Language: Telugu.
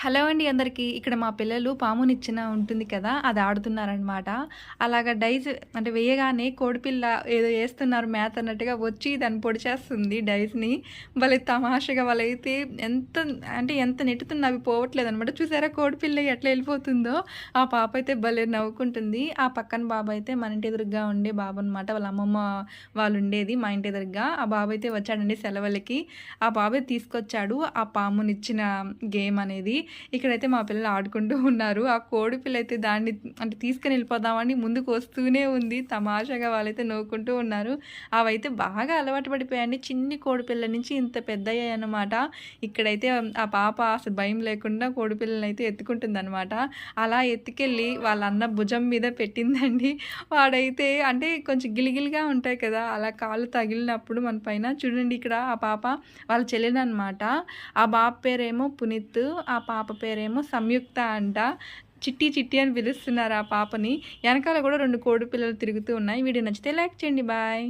హలో అండి అందరికీ. ఇక్కడ మా పిల్లలు పామునిచ్చెన ఉంటుంది కదా! అది ఆడుతున్నారనమాట. అలాగా డైస్ అంటే వేయగానే కోడిపిల్ల ఏదో ఏస్తున్నారు మేత అన్నట్టుగా వచ్చి దాన్ని పొడిచేస్తుంది డైస్‌ని. భలే తమాషాగా వాళ్ళైతే ఎంత నెట్టుతున్నా అవి పోవట్లేదనమాట. చూసారా కోడిపిల్ల ఎట్లా ఎళ్ళిపోతుందో! ఆ పాప అయితే భలే నవ్వుకుంటుంది. ఆ పక్కన బాబయితే మన ఇంటి ఎదురుగ్గా ఉండే బాబనమాట. వాళ్ళ అమ్మమ్మ వాళ్ళుండేది మా ఇంటి ఎదురుగ్గా. ఆ బాబయితే వచ్చాడండి సెలవులకి. ఆ బాబే తీసుకొచ్చాడు ఆ పామునిచ్చిన గేమ్ అనేది. ఇక్కడైతే మా పిల్లలు ఆడుకుంటూ ఉన్నారు. ఆ కోడిపిల్ల అయితే దాన్ని అంటే తీసుకొని వెళ్ళిపోదామని ముందుకు వస్తూనే ఉంది. తమాషాగా వాళ్ళైతే నవ్వుకుంటూ ఉన్నారు. అవైతే బాగా అలవాటు పడిపోయాయండి. చిన్ని కోడిపిల్ల నుంచి ఇంత పెద్దయ్యాయన్నమాట. ఇక్కడైతే ఆ పాప అసలు భయం లేకుండా కోడిపిల్లనైతే ఎత్తుకుంటుందనమాట. అలా ఎత్తుకెళ్ళి వాళ్ళ అన్న భుజం మీద పెట్టిందండి. వాడైతే అంటే కొంచెం గిలిగిలిగా ఉంటాయి కదా! అలా కాళ్ళు తగిలినప్పుడు మన పైన చూడండి ఇక్కడ ఆ పాప వాళ్ళ చెల్లెలనమాట. ఆ బాబు పేరేమో పునీత్. ఆ పాప పేరేమో సంయుక్త అంట. చిట్టి చిట్టి అని పిలుస్తున్నారు ఆ పాపని. ఎనకాల కూడా 2 కోడి పిల్లలు తిరుగుతూ ఉన్నాయి. వీడియో నచ్చితే లైక్ చేయండి. బాయ్.